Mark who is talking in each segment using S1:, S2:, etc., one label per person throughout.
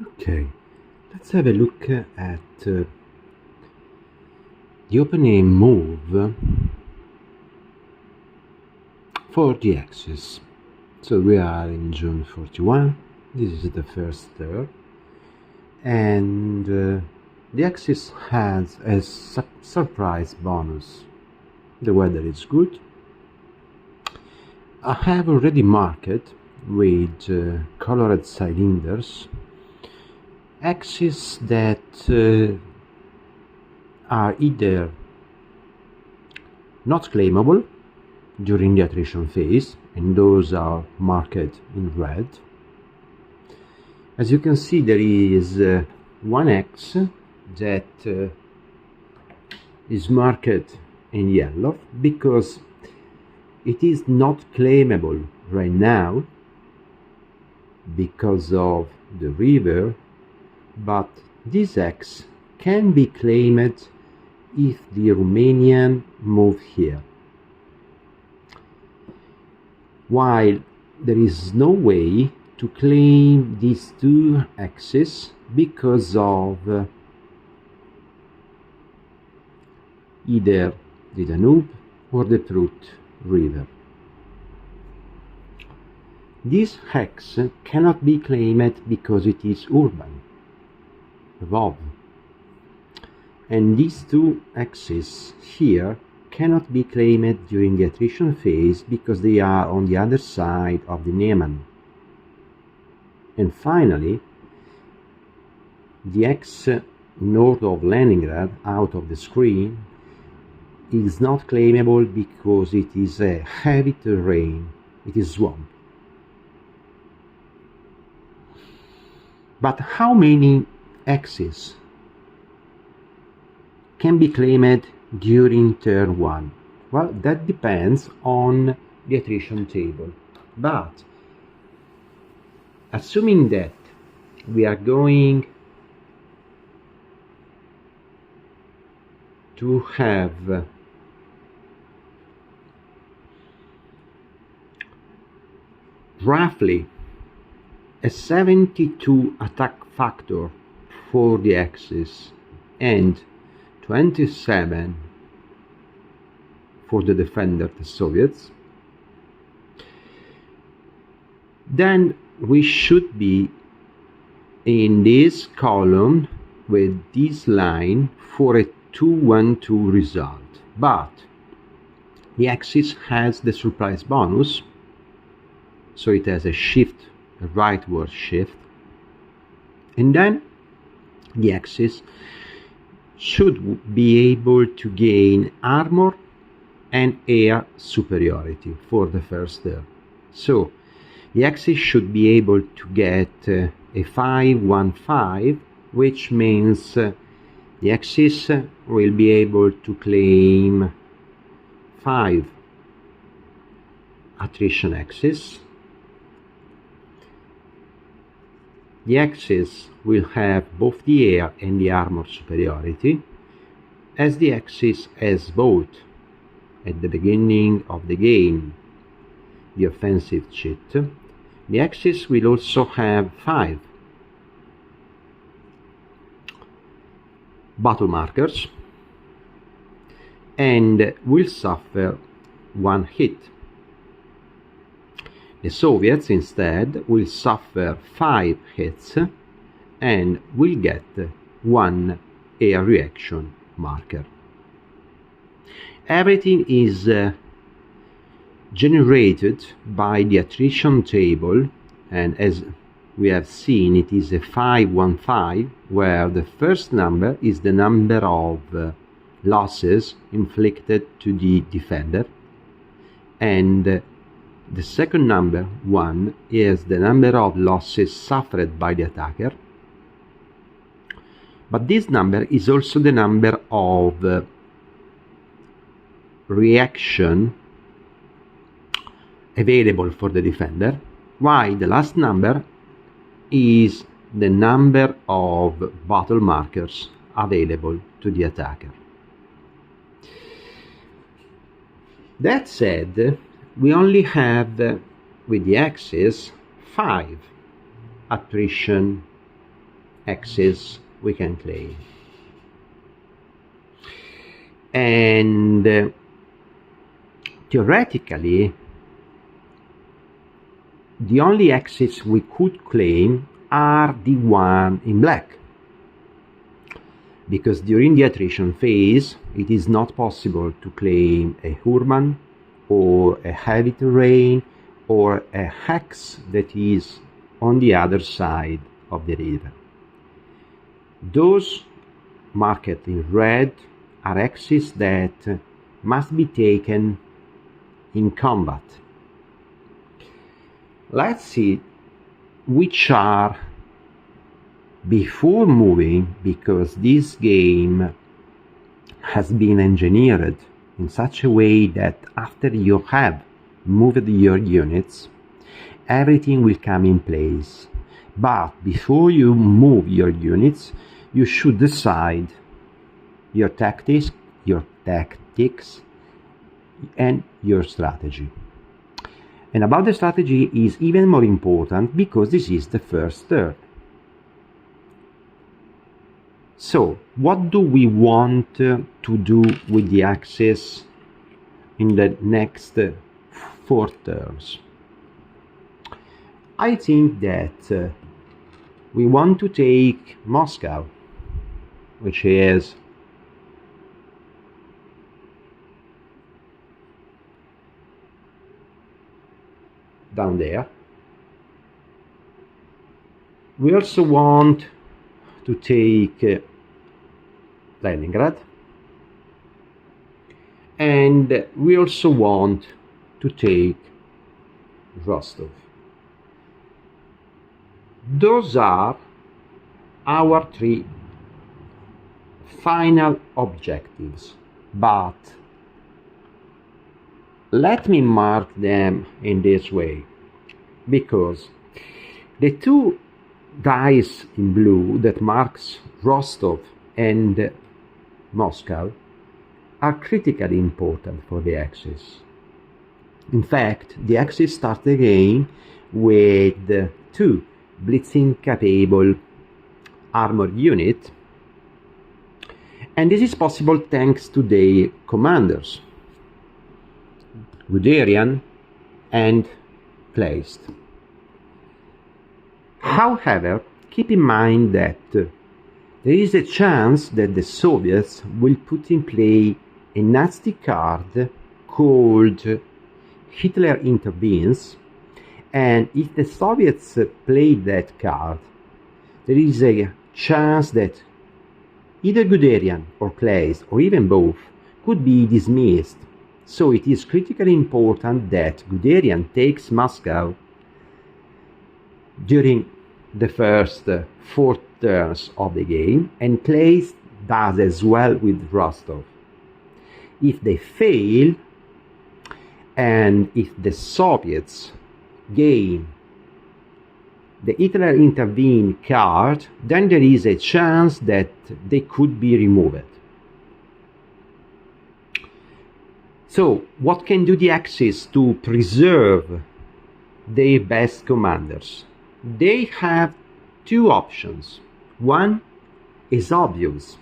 S1: Okay, let's have a look at the opening move for the axis. So we are in June 41, this is the first third, and the axis has a surprise bonus. The weather is good. I have already marked with colored cylinders axes that are either not claimable during the attrition phase, and those are marked in red. As you can see, there is one X that is marked in yellow because it is not claimable right now because of the river, but this X can be claimed if the Romanian move here. While there is no way to claim these two X's because of either the Danube or the Prut river. This X cannot be claimed because it is urban, above. And these two X's here cannot be claimed during the attrition phase because they are on the other side of the Neman. And finally, the X north of Leningrad, out of the screen, is not claimable because it is a heavy terrain, it is swamp. But how many X's can be claimed during turn 1? Well, that depends on the attrition table. But assuming that we are going to have roughly a 72 attack factor for the Axis and 27 for the defender, the Soviets, then we should be in this column with this line for a 2-1-2 result. But the Axis has the surprise bonus, so it has a shift, a rightward shift, and then the Axis should be able to gain armor and air superiority for the first turn. So the Axis should be able to get a 5-1-5, which means the Axis will be able to claim 5 attrition Axis. The Axis will have both the air and the armor superiority, as the Axis has both at the beginning of the game the offensive cheat. The Axis will also have 5 battle markers and will suffer 1 hit. The Soviets instead will suffer 5 hits and will get 1 air reaction marker. Everything is generated by the attrition table, and as we have seen, it is a 5-1-5, where the first number is the number of losses inflicted to the defender, and the second number, 1, is the number of losses suffered by the attacker. But this number is also the number of reaction available for the defender, while the last number is the number of battle markers available to the attacker. That said, we only have with the Axis 5 attrition axis we can claim. And theoretically, the only axes we could claim are the one in black, because during the attrition phase it is not possible to claim a urban or a heavy terrain or a hex that is on the other side of the river. Those marked in red are axes that must be taken in combat. Let's see which are before moving, because this game has been engineered in such a way that after you have moved your units, everything will come in place. But before you move your units, you should decide your tactics and your strategy. And about the strategy is even more important because this is the first turn. So, what do we want to do with the axis in the next 4 turns? I think that we want to take Moscow, which is down there. We also want to take Leningrad, and we also want to take Rostov. Those are our 3 final objectives, but let me mark them in this way, because the 2 dice in blue that marks Rostov and Moscow are critically important for the axis. In fact, the axis starts the game with 2 blitzing capable armored units, and this is possible thanks to their commanders, Guderian and Kleist. However, keep in mind that there is a chance that the Soviets will put in play a nasty card called Hitler Intervenes, and if the Soviets play that card, there is a chance that either Guderian or Kleist, or even both, could be dismissed. So it is critically important that Guderian takes Moscow during the first 4 turns of the game, and Kleist does as well with Rostov. If they fail, and if the Soviets gain the Hitler Intervene card, then there is a chance that they could be removed. So, what can do the Axis to preserve their best commanders? They have 2 options. One is obvious.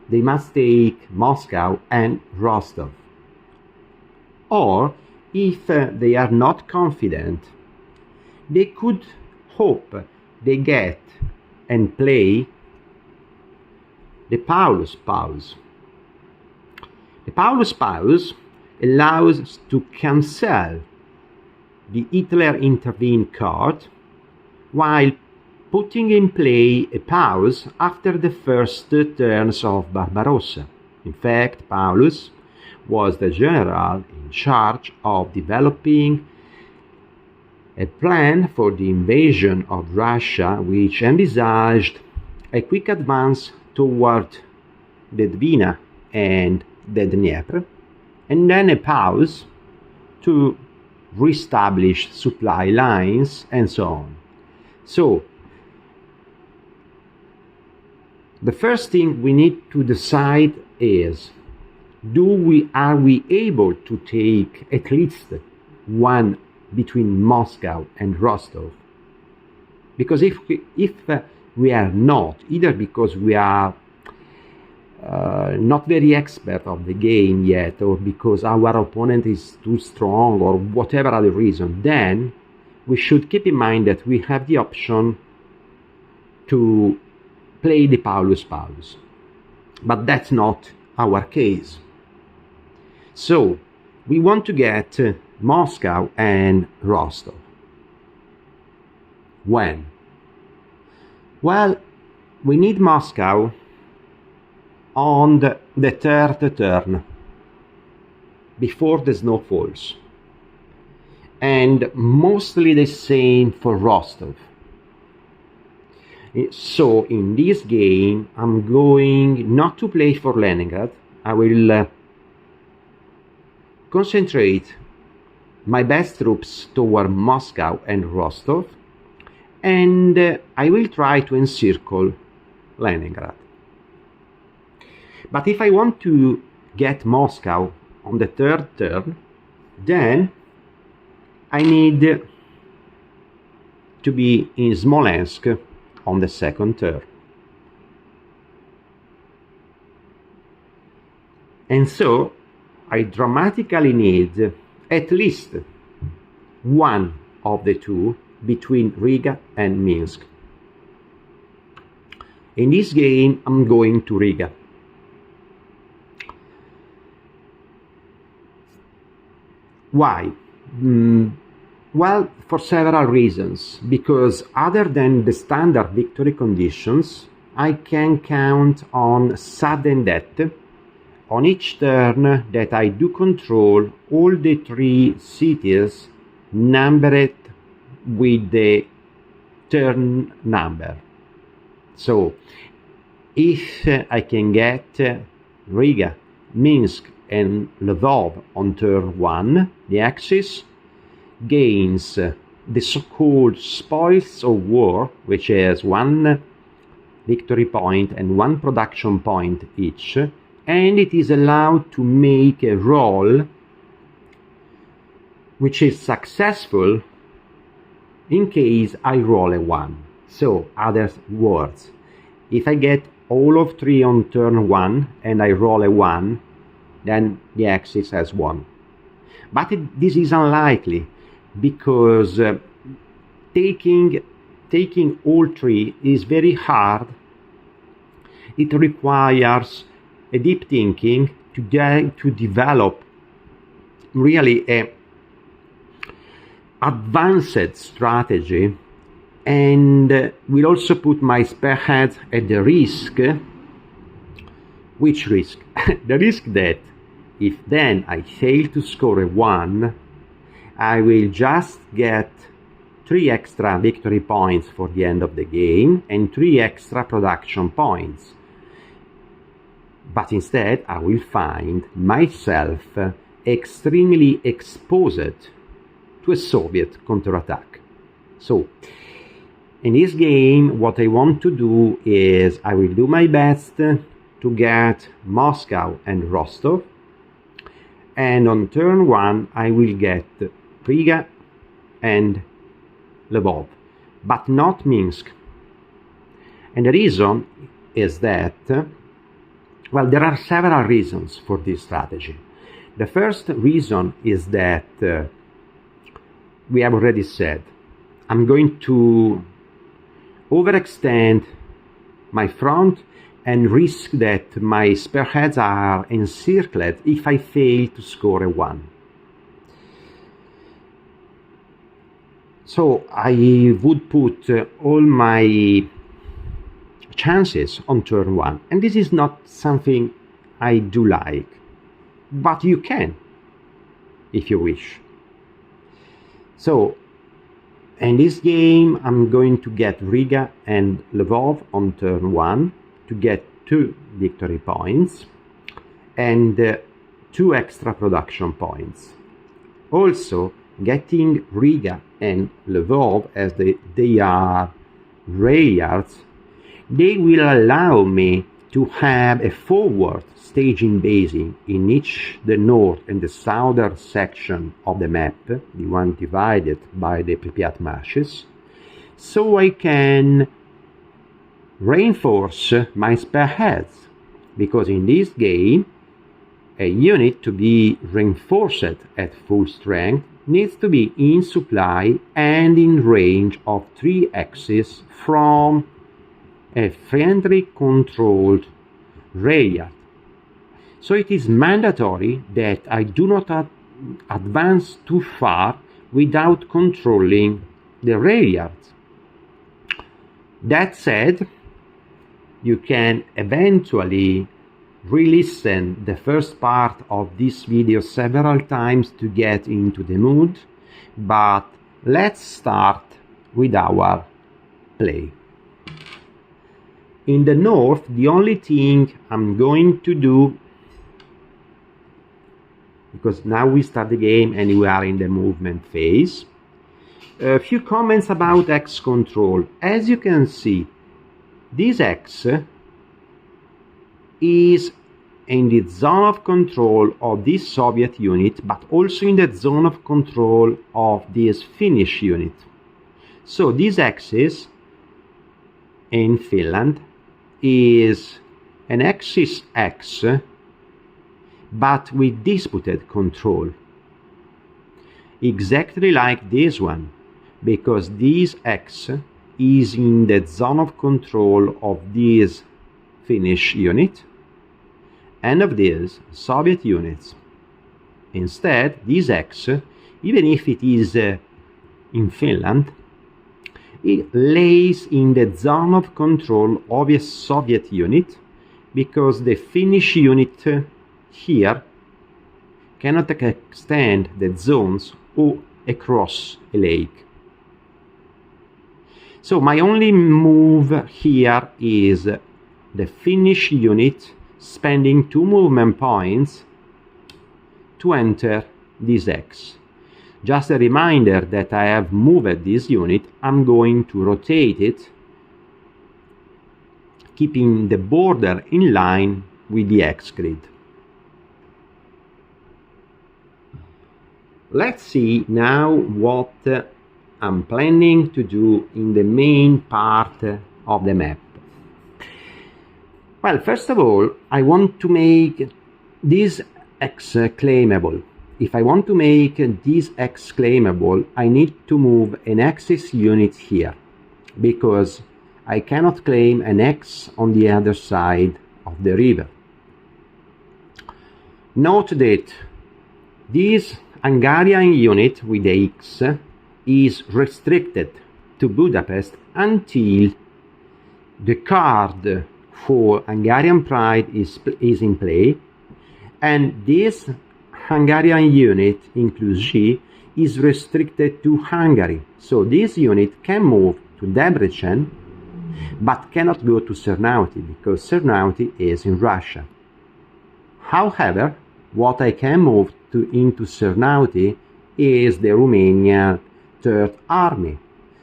S1: They must take Moscow and Rostov. Or, if they are not confident, they could hope they get and play the Paulus pause. The Paulus pause allows us to cancel the Hitler Intervene card while putting in play a pause after the first turns of Barbarossa. In fact, Paulus was the general in charge of developing a plan for the invasion of Russia, which envisaged a quick advance toward the Dvina and the Dnieper, and then a pause to reestablish supply lines and so on. So, the first thing we need to decide is, are we able to take at least one between Moscow and Rostov? Because if we are not, either because we are not very expert of the game yet, or because our opponent is too strong, or whatever other reason, then we should keep in mind that we have the option to play the Paulus Paulus. But that's not our case. So we want to get Moscow and Rostov. When? Well, we need Moscow on the third turn, before the snow falls. And mostly the same for Rostov. So in this game, I'm going not to play for Leningrad. I will concentrate my best troops toward Moscow and Rostov, and I will try to encircle Leningrad. But if I want to get Moscow on the third turn, then I need to be in Smolensk on the second turn. And so I dramatically need at least one of the two between Riga and Minsk. In this game, I'm going to Riga. Why? Well, for several reasons. Because other than the standard victory conditions, I can count on sudden death on each turn that I do control all the three cities numbered with the turn number. So, if I can get Riga, Minsk and Lvov on turn 1, the Axis gains the so-called spoils of war, which is 1 victory point and 1 production point each, and it is allowed to make a roll which is successful in case I roll a 1. So, other words, if I get all of 3 on turn 1 and I roll a 1, then the Axis has won. But this is unlikely, because taking all 3 is very hard. It requires a deep thinking to develop really a advanced strategy, and will also put my spearheads at the risk. Which risk? The risk that if then I fail to score a 1, I will just get 3 extra victory points for the end of the game and 3 extra production points. But instead, I will find myself extremely exposed to a Soviet counterattack. So, in this game, what I want to do is I will do my best to get Moscow and Rostov, and on turn 1 I will get Riga and Lvov, but not Minsk. And the reason is that, well, there are several reasons for this strategy. The first reason is that we have already said I'm going to overextend my front and risk that my spearheads are encircled if I fail to score a 1. So I would put all my chances on turn 1, and this is not something I do like, but you can if you wish. So in this game I'm going to get Riga and Lvov on turn 1 to get 2 victory points and 2 extra production points. Also, getting Riga and Lvov, as they are railyards, they will allow me to have a forward staging basing in each the north and the southern section of the map, the one divided by the Pripyat marshes, so I can reinforce my spearheads, because in this game a unit to be reinforced at full strength needs to be in supply and in range of 3 axes from a friendly controlled radius. So it is mandatory that I do not advance too far without controlling the radius. That said, you can eventually re-listen the first part of this video several times to get into the mood, but let's start with our play. In the north, the only thing I'm going to do, because now we start the game and we are in the movement phase, a few comments about X control. As you can see, this X is in the zone of control of this Soviet unit, but also in the zone of control of this Finnish unit. So this axis in Finland is an axis X, but with disputed control, exactly like this one, because this X is in the zone of control of this Finnish unit and of these Soviet units. Instead, this X, even if it is in Finland, it lays in the zone of control of a Soviet unit, because the Finnish unit here cannot extend the zones or across a lake. So my only move here is the Finnish unit spending 2 movement points to enter this X. Just a reminder that I have moved this unit. I'm going to rotate it, keeping the border in line with the X grid. Let's see now what I'm planning to do in the main part of the map. Well, first of all, I want to make this X claimable. If I want to make this X claimable, I need to move an axis unit here, because I cannot claim an X on the other side of the river. Note that this Hungarian unit with the X is restricted to Budapest until the card for Hungarian Pride is in play, and this Hungarian unit, includes G, is restricted to Hungary. So this unit can move to Debrecen, but cannot go to Cernauti, because Cernauti is in Russia. However, what I can move into Cernauti is the Romanian Third Army.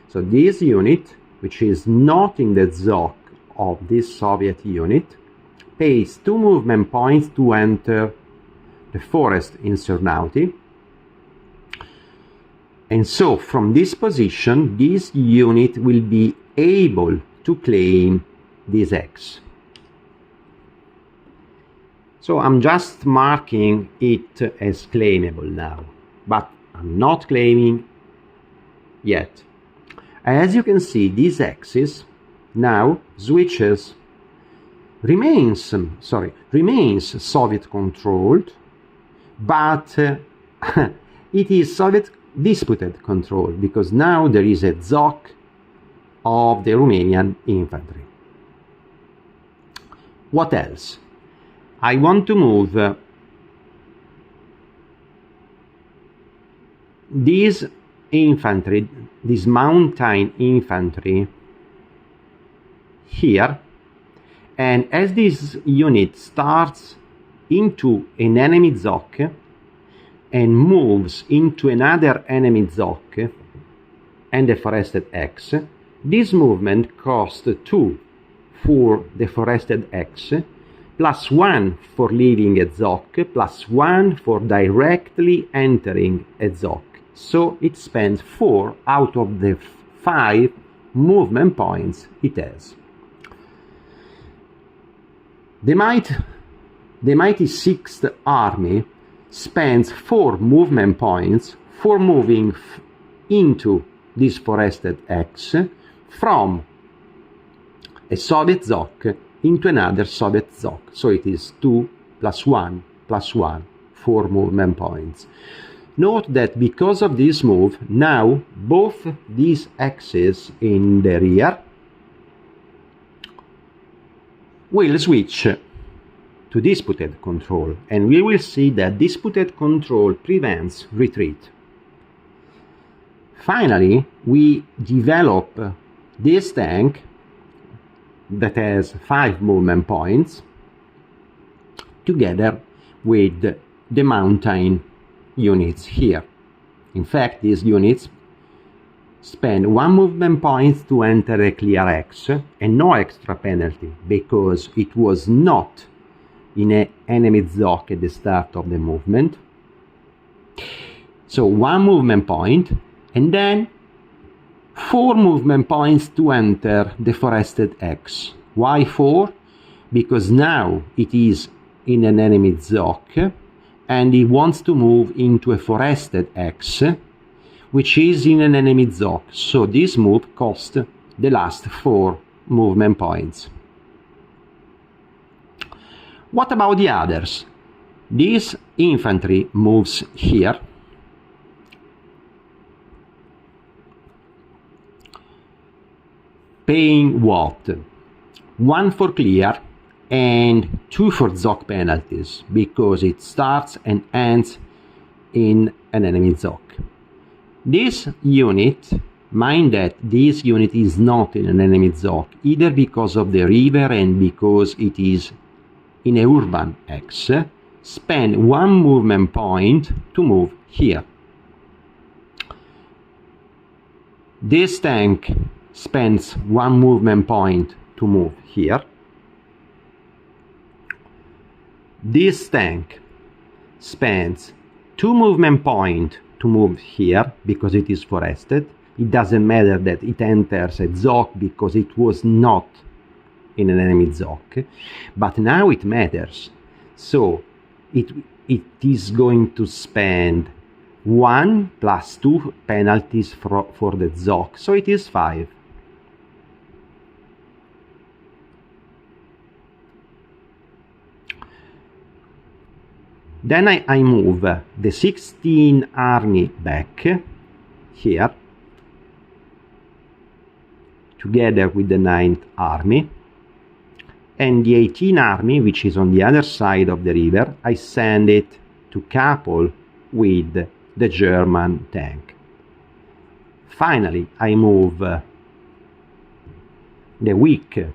S1: So this unit, which is not in the ZOC of this Soviet unit, pays 2 movement points to enter the forest in Cernauti. And so from this position, this unit will be able to claim this X. So I'm just marking it as claimable now, but I'm not claiming yet. As you can see, this axis now remains Soviet controlled, but it is Soviet disputed control, because now there is a ZOC of the Romanian infantry. What else? I want to move this infantry, this mountain infantry, here, and as this unit starts into an enemy ZOC and moves into another enemy ZOC and a forested X, this movement costs 2 for the forested X, +1 for leaving a ZOC, +1 for directly entering a ZOC. So it spends 4 out of the 5 movement points it has. The mighty 6th Army spends 4 movement points for moving into this forested X from a Soviet ZOC into another Soviet ZOC. So it is 2 plus 1 plus 1, 4 movement points. Note that because of this move, now both these X's in the rear will switch to disputed control, and we will see that disputed control prevents retreat. Finally, we develop this tank that has 5 movement points together with the mountain units here. In fact, these units spend 1 movement point to enter a clear X and no extra penalty because it was not in an enemy ZOC at the start of the movement. So 1 movement point and then 4 movement points to enter the forested X. Why 4? Because now it is in an enemy ZOC and it wants to move into a forested X, which is in an enemy ZOC. So this move costs the last 4 movement points. What about the others? This infantry moves here. Paying what? 1 for clear and 2 for ZOC penalties because it starts and ends in an enemy ZOC. This unit, mind that this unit is not in an enemy ZOC either because of the river and because it is in a urban X, spend 1 movement point to move here. This tank spends 1 movement point to move here. This tank spends 2 movement points to move here because it is forested. It doesn't matter that it enters a ZOC because it was not in an enemy ZOC, but now it matters. So it is going to spend 1 plus 2 penalties for the ZOC, so it is 5. Then I move the 16th Army back here together with the 9th Army, and the 18th Army, which is on the other side of the river, I send it to couple with the German tank. Finally, I move the weak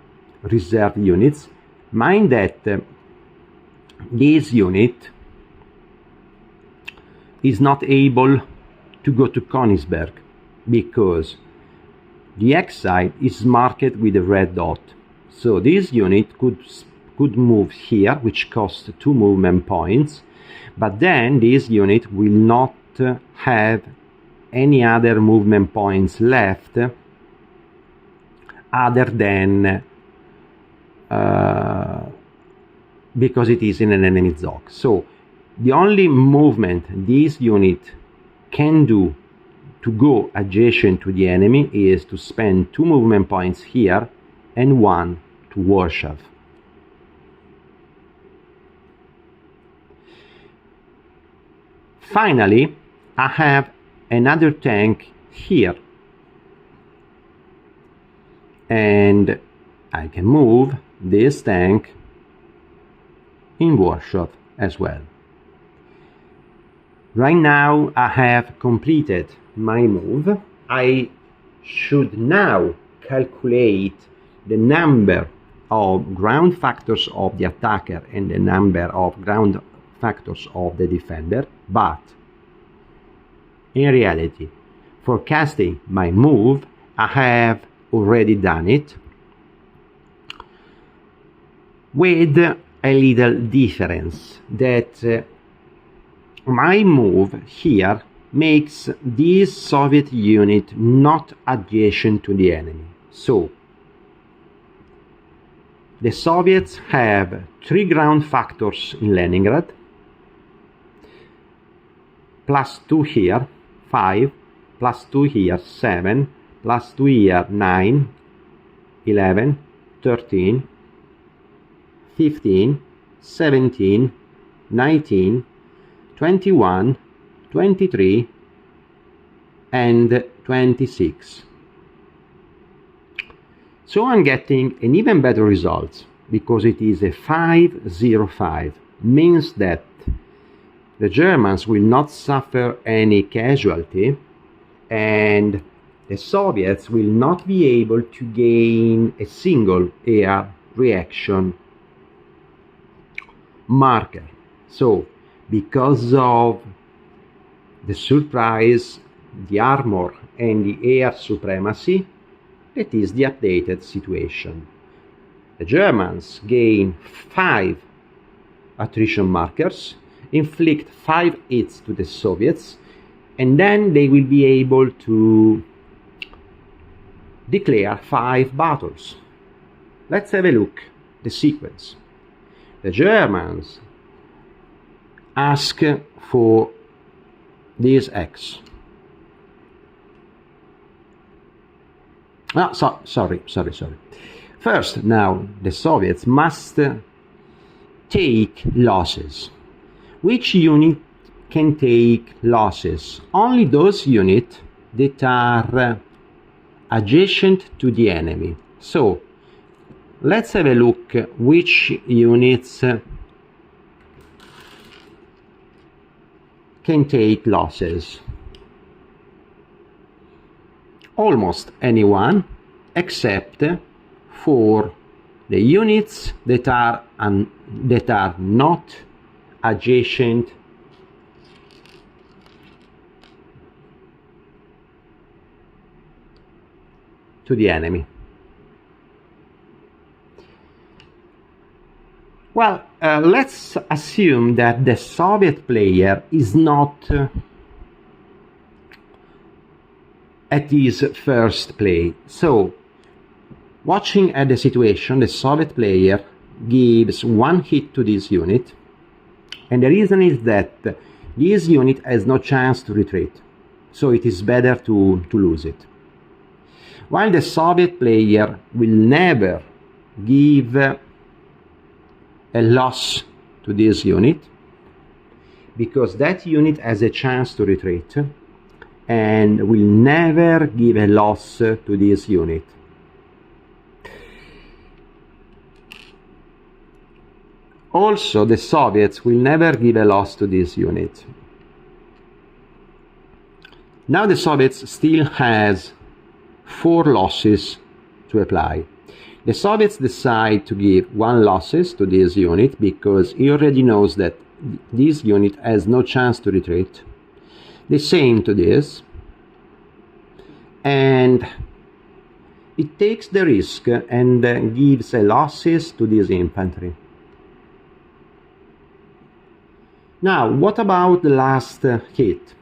S1: reserve units. Mind that this unit is not able to go to Königsberg because the X side is marked with a red dot. So this unit could move here, which costs 2 movement points, but then this unit will not have any other movement points left other than because it is in an enemy ZOC. So the only movement this unit can do to go adjacent to the enemy is to spend 2 movement points here and 1 to Warsaw. Finally, I have another tank here, and I can move this tank in Warsaw as well. Right now I have completed my move. I should now calculate the number of ground factors of the attacker and the number of ground factors of the defender, but in reality, forecasting my move, I have already done it with a little difference that my move here makes this Soviet unit not adjacent to the enemy. So the Soviets have 3 ground factors in Leningrad, +2 here, 5, +2 here, 7, +2 here, 9, 11, 13, 15, 17, 19, 21, 23, and 26. So I'm getting an even better result because it is a 5-0-5. Means that the Germans will not suffer any casualty and the Soviets will not be able to gain a single air reaction marker. So, because of the surprise, the armor and the air supremacy, that is the updated situation. The Germans gain 5 attrition markers, inflict 5 hits to the Soviets, and then they will be able to declare 5 battles. Let's have a look at the sequence. The Germans ask for this X. Sorry. First, now the Soviets must take losses. Which unit can take losses? Only those units that are adjacent to the enemy. So, let's have a look which units can take losses. Almost anyone except for the units that are not adjacent to the enemy. Well, let's assume that the Soviet player is not at his first play. So, watching at the situation, the Soviet player gives 1 hit to this unit, and the reason is that this unit has no chance to retreat, so it is better to lose it. While the Soviet player will never give a loss to this unit, because that unit has a chance to retreat, and will never give a loss to this unit. Also, the Soviets will never give a loss to this unit. Now the Soviets still has 4 losses to apply. The Soviets decide to give 1 losses to this unit because he already knows that this unit has no chance to retreat. The same to this, and it takes the risk and gives a losses to this infantry. Now, what about the last hit?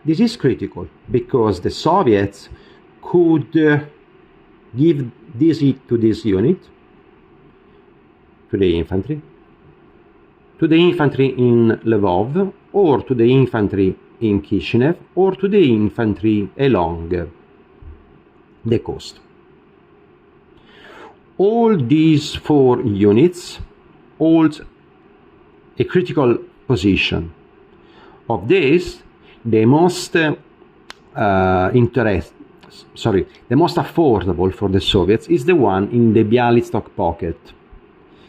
S1: This is critical because the Soviets could give this hit to this unit, to the infantry in Lvov, or to the infantry in Kishinev, or to the infantry along the coast. All these 4 units hold a critical position. Of this, the most affordable for the Soviets is the one in the Bialystok pocket,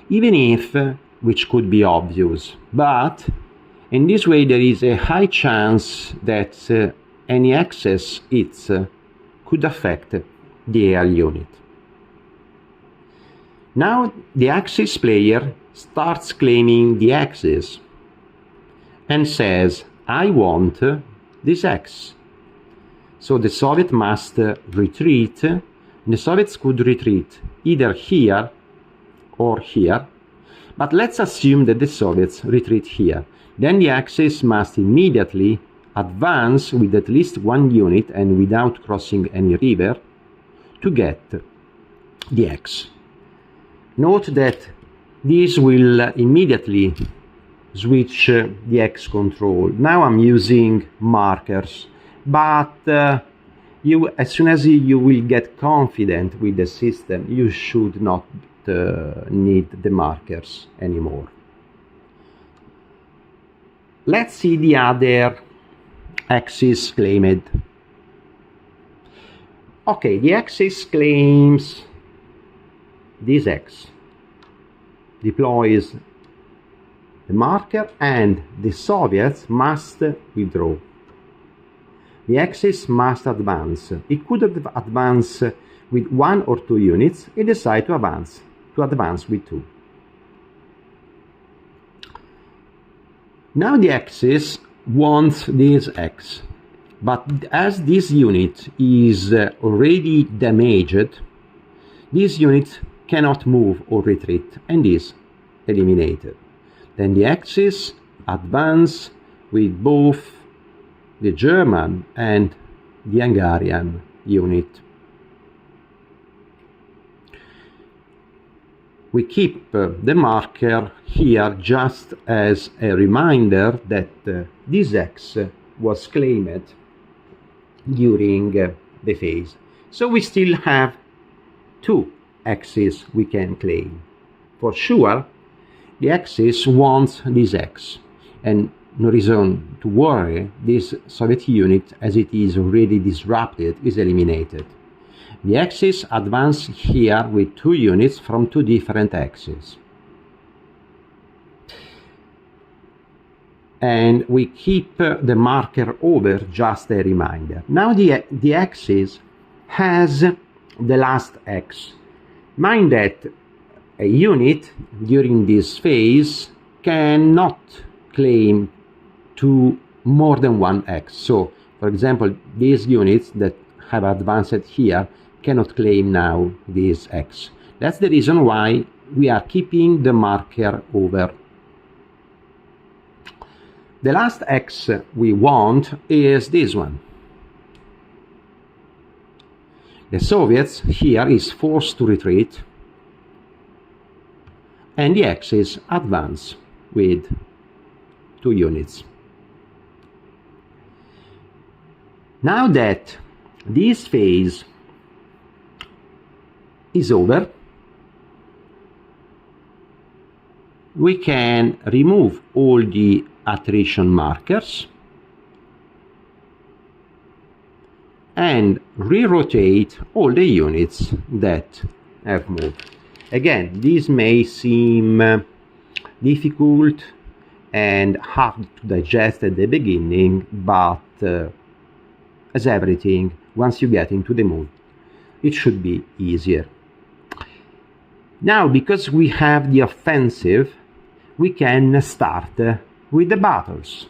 S1: even if, which could be obvious, but in this way there is a high chance that any excess hits could affect the air unit. Now the Axis player starts claiming the Axis and says, I want this X. So the Soviet must retreat. The Soviets could retreat either here or here, but let's assume that the Soviets retreat here. Then the Axis must immediately advance with at least 1 unit and without crossing any river to get the X. Note that this will immediately switch the X control. Now I'm using markers, but as soon as you will get confident with the system, you should not need the markers anymore. Let's see the other axis claimed. Okay, the axis claims this X, deploys the marker, and the Soviets must withdraw. The Axis must advance. It could advance with 1 or 2 units. It decided to advance with 2. Now the Axis wants this X, but as this unit is already damaged, this unit cannot move or retreat and is eliminated. Then the Axis advance with both the German and the Hungarian unit. We keep the marker here just as a reminder that this X was claimed during the phase. So we still have 2 X's we can claim. For sure, the Axis wants this X, and no reason to worry. This Soviet unit, as it is already disrupted, is eliminated. The Axis advance here with 2 units from 2 different axes. And we keep the marker over, just a reminder. Now the Axis has the last X. Mind that a unit during this phase cannot claim to more than 1 X. So, for example, these units that have advanced here cannot claim now this X. That's the reason why we are keeping the marker over. The last X we want is this one. The Soviets here is forced to retreat, and the Axis advance with 2 units. Now that this phase is over, we can remove all the attrition markers and re-rotate all the units that have moved. Again, this may seem difficult and hard to digest at the beginning, but as everything, once you get into the mood, it should be easier. Now, because we have the offensive, we can start with the battles.